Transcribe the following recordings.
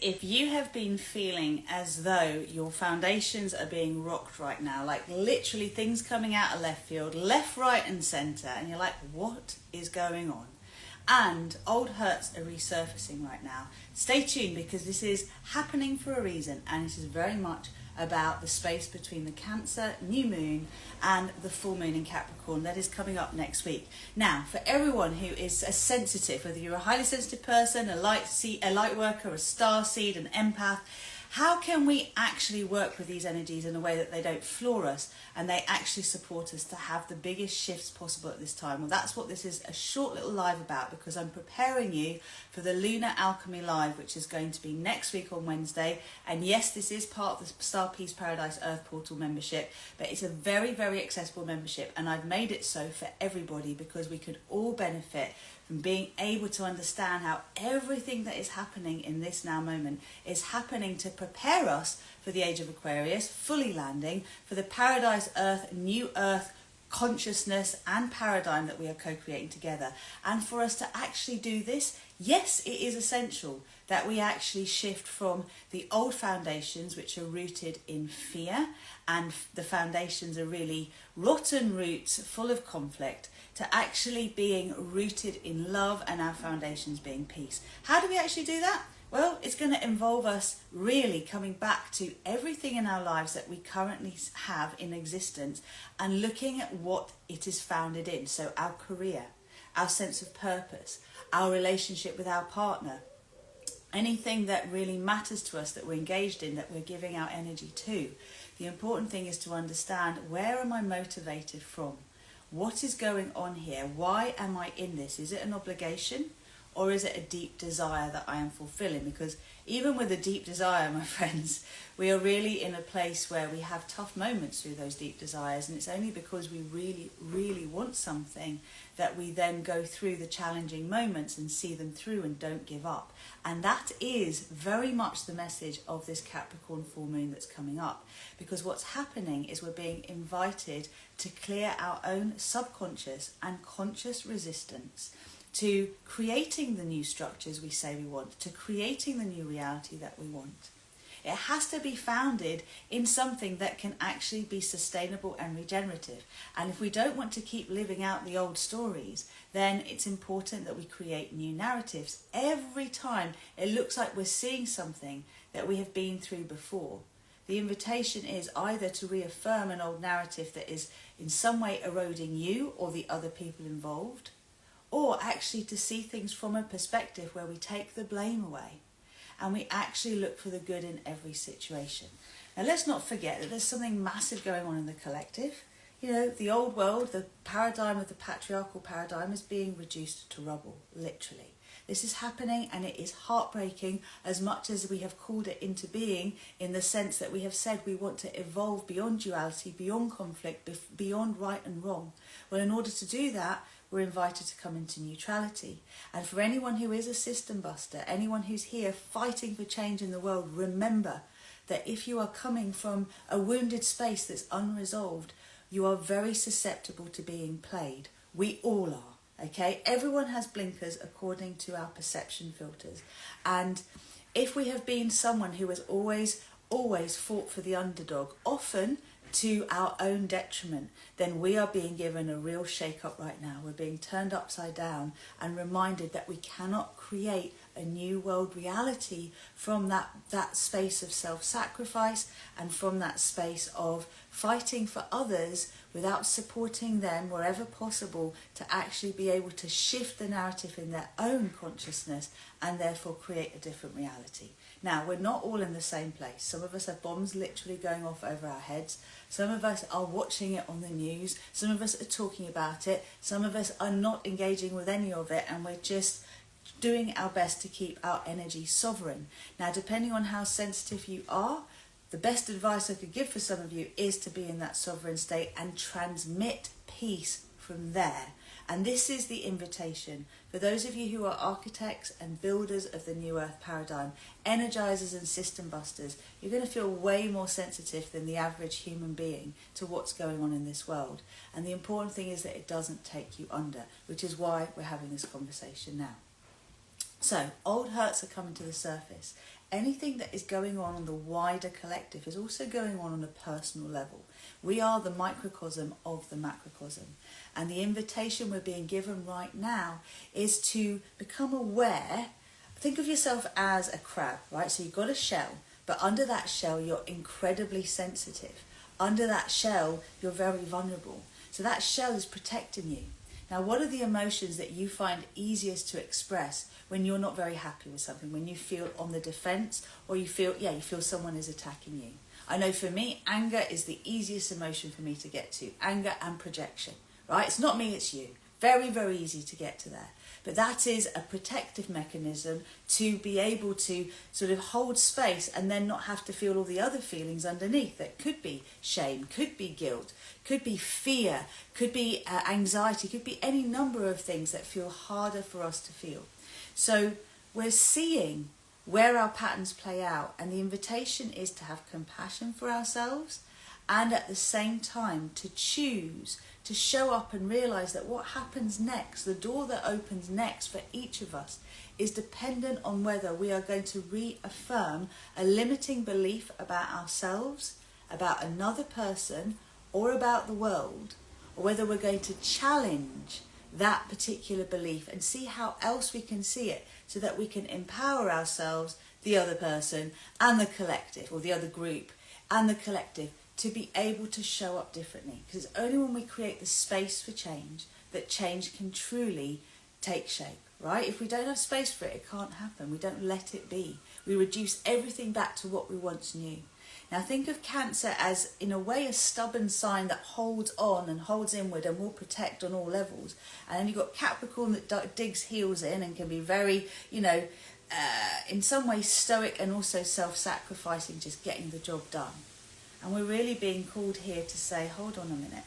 If you have been feeling as though your foundations are being rocked right now, like literally things coming out of left field, left, right and centre, and you're like, what is going on? And old hurts are resurfacing right now. Stay tuned, because this is happening for a reason, and it is very much about the space between the Cancer new moon and the full moon in Capricorn that is coming up next week. Now, for everyone who is a sensitive, whether you're a highly sensitive person, a light worker, a star seed, an empath, how can we actually work with these energies in a way that they don't floor us and they actually support us to have the biggest shifts possible at this time? Well, that's what this is a short little live about, because I'm preparing you for the Lunar Alchemy live, which is going to be next week on Wednesday. And yes, this is part of the StarPeace Paradise Earth Portal membership, but it's a very, very accessible membership, and I've made it so for everybody because we could all benefit from being able to understand how everything that is happening in this now moment is happening to prepare us for the age of Aquarius, fully landing, for the Paradise Earth, new Earth consciousness and paradigm that we are co-creating together. And for us to actually do this, yes, it is essential that we actually shift from the old foundations, which are rooted in fear, and the foundations are really rotten roots full of conflict, to actually being rooted in love and our foundations being peace. How do we actually do that? Well, it's going to involve us really coming back to everything in our lives that we currently have in existence and looking at what it is founded in. So our career, our sense of purpose, our relationship with our partner, anything that really matters to us that we're engaged in, that we're giving our energy to. The important thing is to understand, where am I motivated from? What is going on here? Why am I in this? Is it an obligation, or is it a deep desire that I am fulfilling? Because even with a deep desire, my friends, we are really in a place where we have tough moments through those deep desires, and it's only because we really, really want something that we then go through the challenging moments and see them through and don't give up. And that is very much the message of this Capricorn full moon that's coming up, because what's happening is we're being invited to clear our own subconscious and conscious resistance to creating the new structures we say we want, to creating the new reality that we want. It has to be founded in something that can actually be sustainable and regenerative. And if we don't want to keep living out the old stories, then it's important that we create new narratives every time it looks like we're seeing something that we have been through before. The invitation is either to reaffirm an old narrative that is in some way eroding you or the other people involved, or actually to see things from a perspective where we take the blame away and we actually look for the good in every situation. Now, let's not forget that there's something massive going on in the collective. You know, the old world, the paradigm of the patriarchal paradigm, is being reduced to rubble, literally. This is happening, and it is heartbreaking, as much as we have called it into being, in the sense that we have said we want to evolve beyond duality, beyond conflict, beyond right and wrong. Well, in order to do that, we're invited to come into neutrality. And for anyone who is a system buster, anyone who's here fighting for change in the world, remember that if you are coming from a wounded space that's unresolved, you are very susceptible to being played. We all are, okay? Everyone has blinkers according to our perception filters. And if we have been someone who has always fought for the underdog, often to our own detriment, then we are being given a real shake-up right now. We're being turned upside down and reminded that we cannot create a new world reality from that space of self-sacrifice and from that space of fighting for others without supporting them wherever possible to actually be able to shift the narrative in their own consciousness and therefore create a different reality. Now, we're not all in the same place. Some of us have bombs literally going off over our heads. Some of us are watching it on the news. Some of us are talking about it. Some of us are not engaging with any of it, and we're just doing our best to keep our energy sovereign. Now, depending on how sensitive you are, the best advice I could give for some of you is to be in that sovereign state and transmit peace from there. And this is the invitation for those of you who are architects and builders of the New Earth paradigm, energizers and system busters. You're going to feel way more sensitive than the average human being to what's going on in this world. And the important thing is that it doesn't take you under, which is why we're having this conversation now. So, old hurts are coming to the surface. anything that is going on the wider collective is also going on a personal level. We are the microcosm of the macrocosm. And the invitation we're being given right now is to become aware. Think of yourself as a crab, right? So you've got a shell, but under that shell, you're incredibly sensitive. Under that shell, you're very vulnerable. So that shell is protecting you. Now, what are the emotions that you find easiest to express when you're not very happy with something, when you feel on the defense, or you feel someone is attacking you? I know for me, anger is the easiest emotion for me to get to. Anger and projection, right? It's not me, it's you. Very, very easy to get to there. But that is a protective mechanism to be able to sort of hold space and then not have to feel all the other feelings underneath. That could be shame, could be guilt, could be fear, could be anxiety, could be any number of things that feel harder for us to feel. So we're seeing where our patterns play out, and the invitation is to have compassion for ourselves and at the same time to choose to show up and realize that what happens next, the door that opens next for each of us, is dependent on whether we are going to reaffirm a limiting belief about ourselves, about another person, or about the world, or whether we're going to challenge that particular belief and see how else we can see it so that we can empower ourselves, the other person, and the collective, or the other group and the collective, to be able to show up differently. Because it's only when we create the space for change that change can truly take shape, right? If we don't have space for it, it can't happen. We don't let it be. We reduce everything back to what we once knew. Now think of Cancer as, in a way, a stubborn sign that holds on and holds inward and will protect on all levels. And then you've got Capricorn that digs heels in and can be very, in some ways stoic and also self-sacrificing, just getting the job done. And we're really being called here to say, hold on a minute.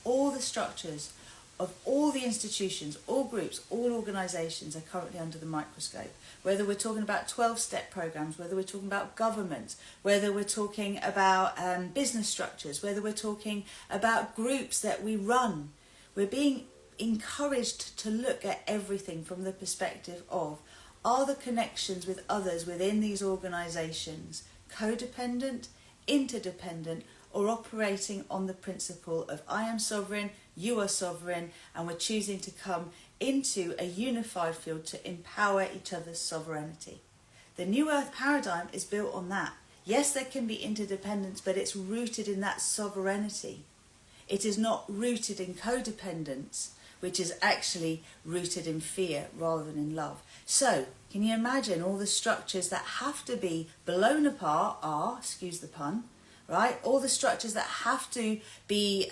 All the structures of all the institutions, all groups, all organisations are currently under the microscope. Whether we're talking about 12-step programs, whether we're talking about government, whether we're talking about business structures, whether we're talking about groups that we run, we're being encouraged to look at everything from the perspective of, are the connections with others within these organisations codependent, interdependent, or operating on the principle of I am sovereign, you are sovereign, and we're choosing to come into a unified field to empower each other's sovereignty. The New Earth paradigm is built on that. Yes, there can be interdependence, but it's rooted in that sovereignty. It is not rooted in codependence, which is actually rooted in fear rather than in love. So, can you imagine all the structures that have to be blown apart are, excuse the pun, right? All the structures that have to be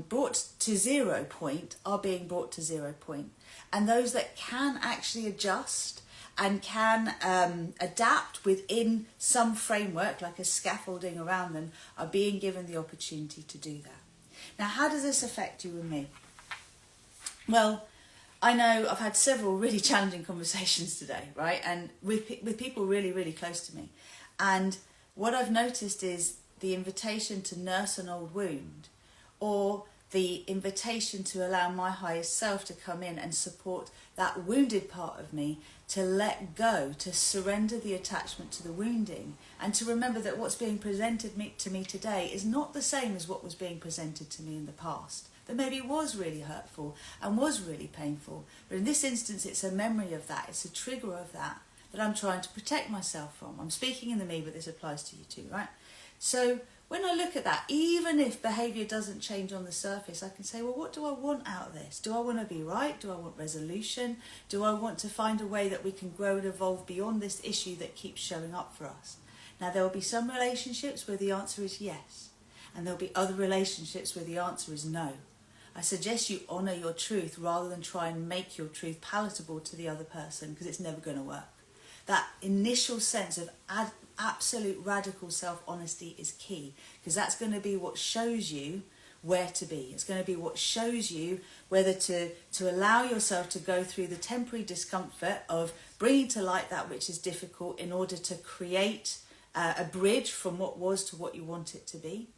brought to 0 point are being brought to 0 point. And those that can actually adjust and can adapt within some framework, like a scaffolding around them, are being given the opportunity to do that. Now, how does this affect you and me? Well, I know I've had several really challenging conversations today, right? And with people really, really close to me. And what I've noticed is the invitation to nurse an old wound, or the invitation to allow my highest self to come in and support that wounded part of me, to let go, to surrender the attachment to the wounding, and to remember that what's being presented to me today is not the same as what was being presented to me in the past. That maybe was really hurtful and was really painful. But in this instance, it's a memory of that. It's a trigger of that I'm trying to protect myself from. I'm speaking in the me, but this applies to you too, right? So when I look at that, even if behaviour doesn't change on the surface, I can say, well, what do I want out of this? Do I want to be right? Do I want resolution? Do I want to find a way that we can grow and evolve beyond this issue that keeps showing up for us? Now, there will be some relationships where the answer is yes. And there'll be other relationships where the answer is no. I suggest you honour your truth rather than try and make your truth palatable to the other person, because it's never going to work. That initial sense of absolute radical self-honesty is key, because that's going to be what shows you where to be. It's going to be what shows you whether to allow yourself to go through the temporary discomfort of bringing to light that which is difficult in order to create a bridge from what was to what you want it to be.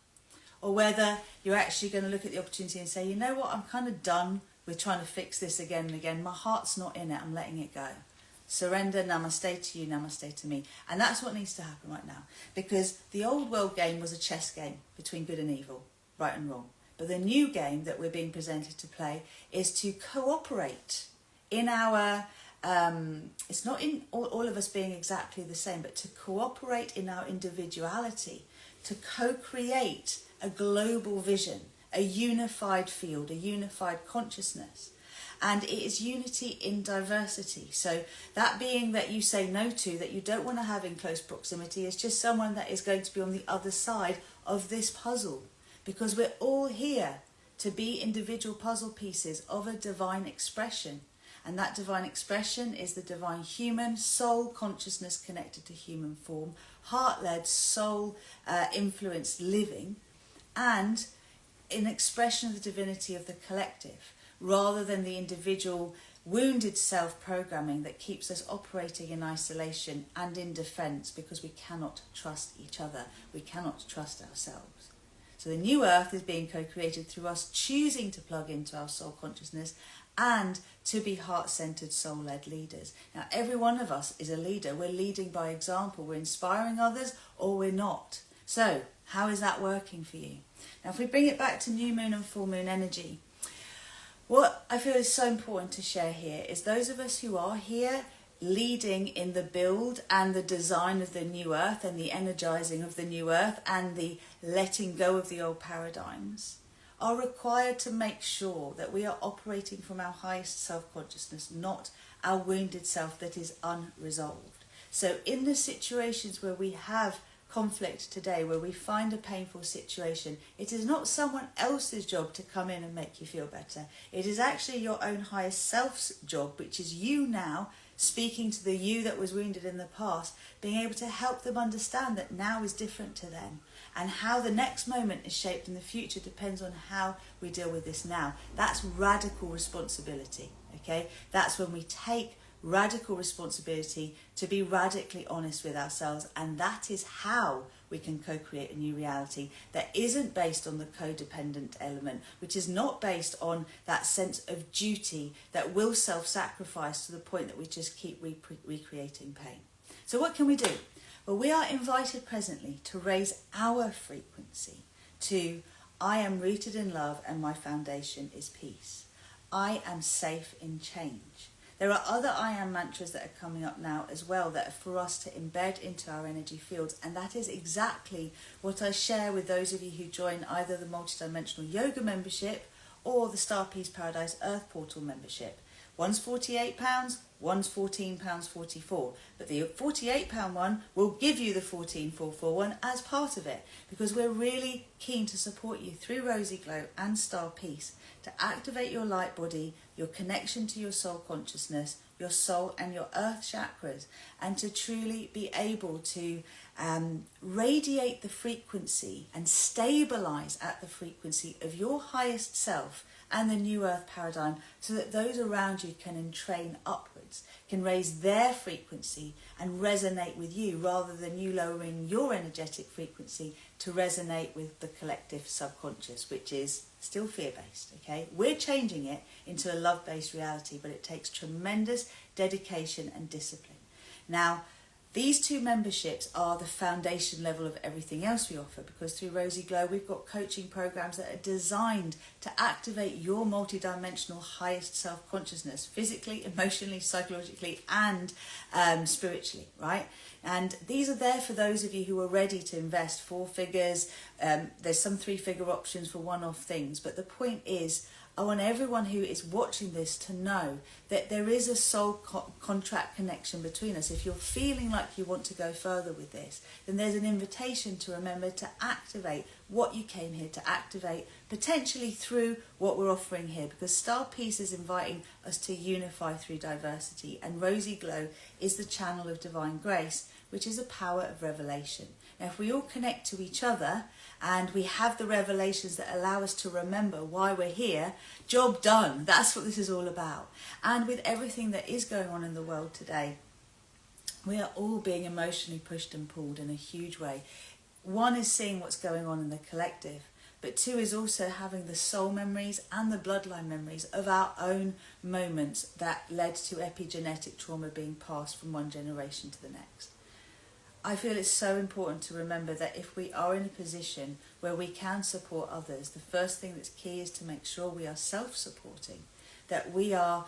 Or whether you're actually going to look at the opportunity and say, you know what, I'm kind of done with trying to fix this again and again. My heart's not in it, I'm letting it go. Surrender, namaste to you, namaste to me. And that's what needs to happen right now. Because the old world game was a chess game between good and evil, right and wrong. But the new game that we're being presented to play is to cooperate in our, it's not in all of us being exactly the same, but to cooperate in our individuality, to co-create a global vision, a unified field, a unified consciousness. And it is unity in diversity. So that being that you say no to, that you don't want to have in close proximity, is just someone that is going to be on the other side of this puzzle. Because we're all here to be individual puzzle pieces of a divine expression. And that divine expression is the divine human soul consciousness connected to human form, heart-led, soul-influenced living, and an expression of the divinity of the collective, rather than the individual wounded self-programming that keeps us operating in isolation and in defence because we cannot trust each other, we cannot trust ourselves. So the new earth is being co-created through us choosing to plug into our soul consciousness and to be heart-centred, soul-led leaders. Now, every one of us is a leader. We're leading by example. We're inspiring others, or we're not. So, how is that working for you? Now, if we bring it back to new moon and full moon energy, what I feel is so important to share here is those of us who are here leading in the build and the design of the new earth and the energizing of the new earth and the letting go of the old paradigms are required to make sure that we are operating from our highest self-consciousness, not our wounded self that is unresolved. So in the situations where we have conflict today, where we find a painful situation, it is not someone else's job to come in and make you feel better. It is actually your own highest self's job, which is you now speaking to the you that was wounded in the past, being able to help them understand that now is different to them, and how the next moment is shaped in the future depends on how we deal with this now. That's radical responsibility, okay? That's when we take radical responsibility to be radically honest with ourselves, and that is how we can co-create a new reality that isn't based on the codependent element, which is not based on that sense of duty that will self-sacrifice to the point that we just keep recreating pain. So what can we do? Well, we are invited presently to raise our frequency to I am rooted in love and my foundation is peace. I am safe in change. There are other I am mantras that are coming up now as well that are for us to embed into our energy fields, and that is exactly what I share with those of you who join either the multidimensional yoga membership or the StarPeace Paradise Earth Portal membership. One's £48, one's £14.44, but the £48 one will give you the $14.44 one as part of it, because we're really keen to support you through RozyGlow and StarPeace to activate your light body, your connection to your soul consciousness, your soul and your earth chakras, and to truly be able to radiate the frequency and stabilize at the frequency of your highest self and the new earth paradigm, so that those around you can entrain upwards, can raise their frequency and resonate with you, rather than you lowering your energetic frequency to resonate with the collective subconscious, which is still fear-based, okay? We're changing it into a love-based reality, but it takes tremendous dedication and discipline. Now, these two memberships are the foundation level of everything else we offer, because through RozyGlow we've got coaching programs that are designed to activate your multidimensional highest self-consciousness, physically, emotionally, psychologically, and spiritually, right? And these are there for those of you who are ready to invest 4 figures. There's some 3-figure options for one-off things, but the point is, I want everyone who is watching this to know that there is a soul contract connection between us. If you're feeling like you want to go further with this, then there's an invitation to remember to activate what you came here to activate, potentially through what we're offering here, because StarPeace is inviting us to unify through diversity, and RozyGlow is the channel of divine grace, which is a power of revelation. Now, if we all connect to each other and we have the revelations that allow us to remember why we're here, job done. That's what this is all about. And with everything that is going on in the world today, we are all being emotionally pushed and pulled in a huge way. One is seeing what's going on in the collective, But 2 is also having the soul memories and the bloodline memories of our own moments that led to epigenetic trauma being passed from one generation to the next. I feel it's so important to remember that if we are in a position where we can support others, the first thing that's key is to make sure we are self-supporting, that we are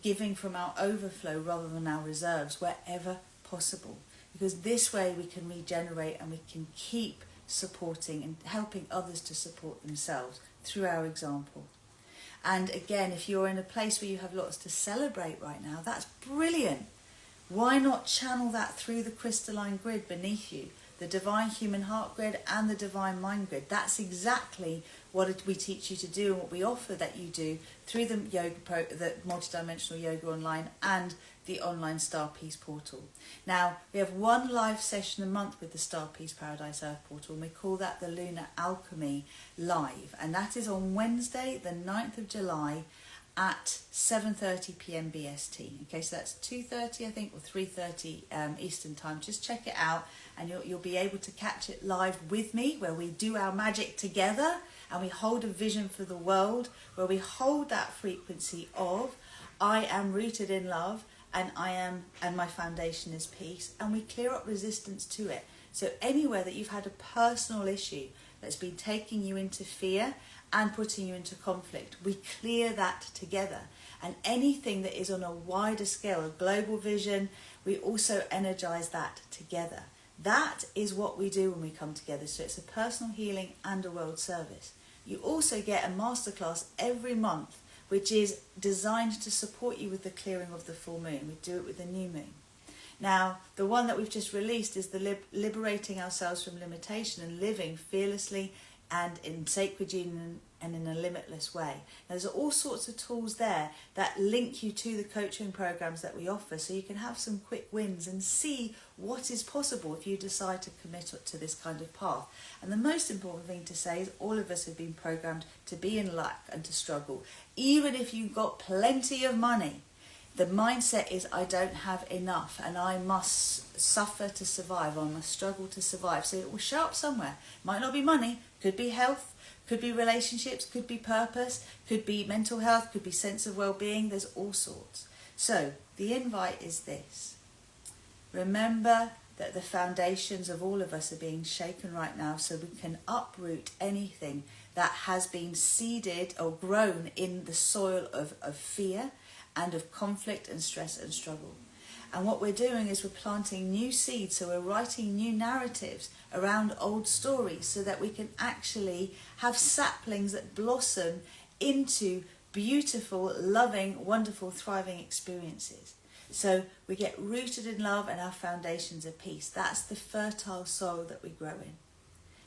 giving from our overflow rather than our reserves wherever possible. Because this way we can regenerate and we can keep supporting and helping others to support themselves through our example. And again, if you're in a place where you have lots to celebrate right now, that's brilliant. Why not channel that through the crystalline grid beneath you, the divine human heart grid and the divine mind grid? That's exactly what we teach you to do and what we offer that you do through the the multidimensional yoga online and the online StarPeace portal. Now, we have one live session a month with the StarPeace Paradise Earth portal, and we call that the Lunar Alchemy Live, and that is on Wednesday, the 9th of July at 7:30 p.m. BST. Okay, so that's 2:30, I think, or 3:30 Eastern time. Just check it out, and you'll be able to catch it live with me, where we do our magic together, and we hold a vision for the world, where we hold that frequency of I am rooted in love, and my foundation is peace, and we clear up resistance to it. So anywhere that you've had a personal issue that's been taking you into fear and putting you into conflict, we clear that together. And anything that is on a wider scale, a global vision, we also energize that together. That is what we do when we come together. So it's a personal healing and a world service. You also get a masterclass every month, which is designed to support you with the clearing of the full moon. We do it with the new moon. Now, the one that we've just released is the liberating ourselves from limitation and living fearlessly and in sacred union and in a limitless way. Now, there's all sorts of tools there that link you to the coaching programs that we offer, so you can have some quick wins and see what is possible if you decide to commit to this kind of path. And the most important thing to say is all of us have been programmed to be in lack and to struggle. Even if you've got plenty of money, the mindset is I don't have enough and I must suffer to survive, I must struggle to survive. So it will show up somewhere. Might not be money, could be health, could be relationships, could be purpose, could be mental health, could be sense of well-being. There's all sorts. So the invite is this. Remember that the foundations of all of us are being shaken right now, so we can uproot anything that has been seeded or grown in the soil of fear and of conflict and stress and struggle. And what we're doing is we're planting new seeds, so we're writing new narratives around old stories so that we can actually have saplings that blossom into beautiful, loving, wonderful, thriving experiences. So we get rooted in love and our foundations are peace. That's the fertile soil that we grow in.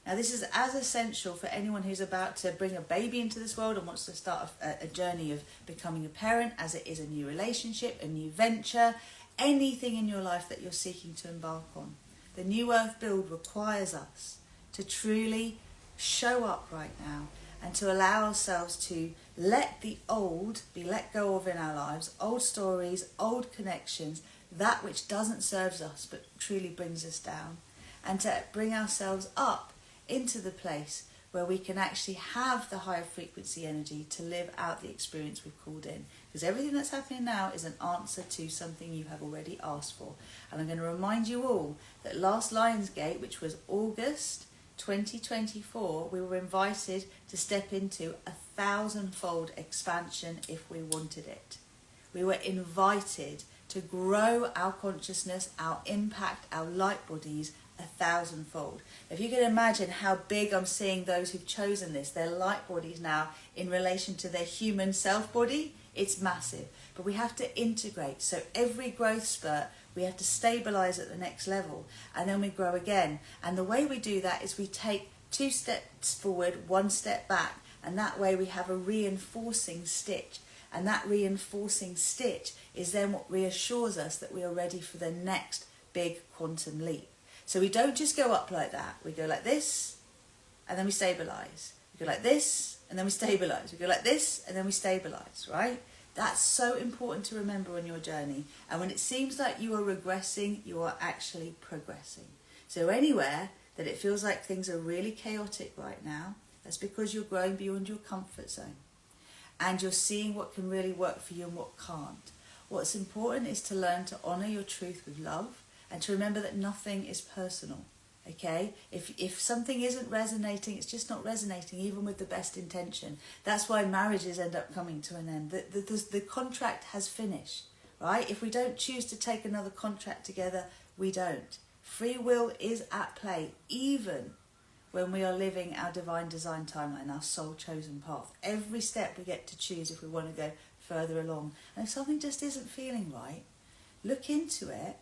Now, this is as essential for anyone who's about to bring a baby into this world and wants to start a journey of becoming a parent, as it is a new relationship, a new venture, anything in your life that you're seeking to embark on. The New Earth build requires us to truly show up right now and to allow ourselves to let the old be let go of in our lives, old stories, old connections, that which doesn't serve us but truly brings us down, and to bring ourselves up into the place where we can actually have the higher frequency energy to live out the experience we've called in. Because everything that's happening now is an answer to something you have already asked for. And I'm going to remind you all that last Lionsgate, which was August 2024, we were invited to step into 1,000-fold expansion if we wanted it. We were invited to grow our consciousness, our impact, our light bodies 1,000-fold. If you can imagine how big I'm seeing those who've chosen this, their light bodies now in relation to their human self body, it's massive. But we have to integrate. So every growth spurt, we have to stabilize at the next level, and then we grow again. And the way we do that is we take 2 steps forward, 1 step back, and that way we have a reinforcing stitch. And that reinforcing stitch is then what reassures us that we are ready for the next big quantum leap. So we don't just go up like that. We go like this, and then we stabilize. We go like this, and then we stabilize. We go like this, and then we stabilize, right? That's so important to remember on your journey. And when it seems like you are regressing, you are actually progressing. So anywhere that it feels like things are really chaotic right now, That's because you're growing beyond your comfort zone. And you're seeing what can really work for you and what can't. What's important is to learn to honour your truth with love and to remember that nothing is personal, okay? If something isn't resonating, it's just not resonating, even with the best intention. That's why marriages end up coming to an end. The contract has finished, right? If we don't choose to take another contract together, we don't. Free will is at play, even when we are living our divine design timeline, our soul chosen path. Every step we get to choose if we want to go further along. And if something just isn't feeling right, look into it,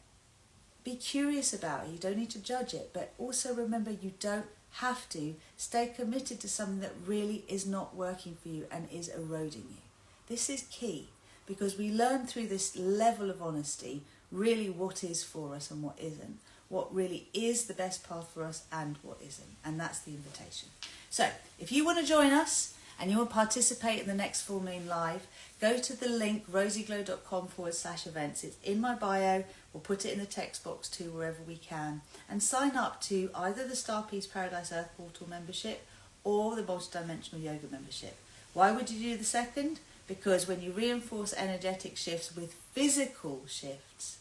be curious about it. You don't need to judge it, but also remember you don't have to stay committed to something that really is not working for you and is eroding you. This is key, because we learn through this level of honesty really what is for us and what isn't, what really is the best path for us and what isn't. And that's the invitation. So if you want to join us and you want to participate in the next full moon live, go to the link rozyglow.com/events. It's in my bio. We'll put it in the text box too, wherever we can. And sign up to either the StarPeace Paradise Earth Portal membership or the Multidimensional Yoga membership. Why would you do the second? Because when you reinforce energetic shifts with physical shifts,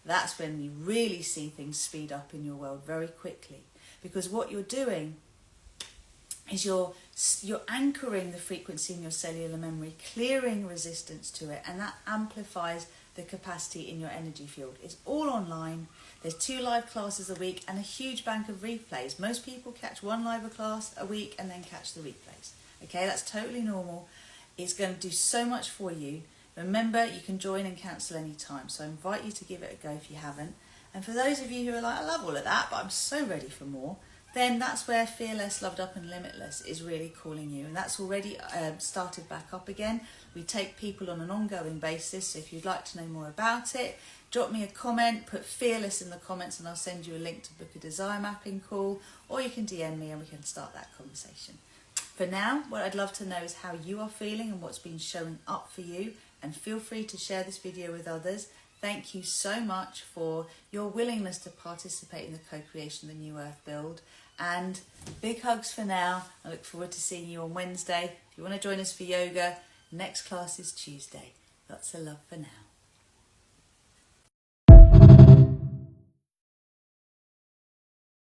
that's when you really see things speed up in your world very quickly. Because what you're doing is you're anchoring the frequency in your cellular memory, clearing resistance to it, and that amplifies the capacity in your energy field. It's all online. There's 2 live classes a week and a huge bank of replays. Most people catch 1 live class a week and then catch the replays. Okay, that's totally normal. It's going to do so much for you. Remember, you can join and cancel any time, so I invite you to give it a go if you haven't. And for those of you who are like, I love all of that, but I'm so ready for more, then that's where Fearless, Loved Up and Limitless is really calling you. And that's already started back up again. We take people on an ongoing basis, so if you'd like to know more about it, drop me a comment, put Fearless in the comments and I'll send you a link to book a desire mapping call, or you can DM me and we can start that conversation. For now, what I'd love to know is how you are feeling and what's been showing up for you, and feel free to share this video with others. Thank you so much for your willingness to participate in the co-creation of the New Earth build. And big hugs for now. I look forward to seeing you on Wednesday. If you want to join us for yoga, next class is Tuesday. Lots of love for now.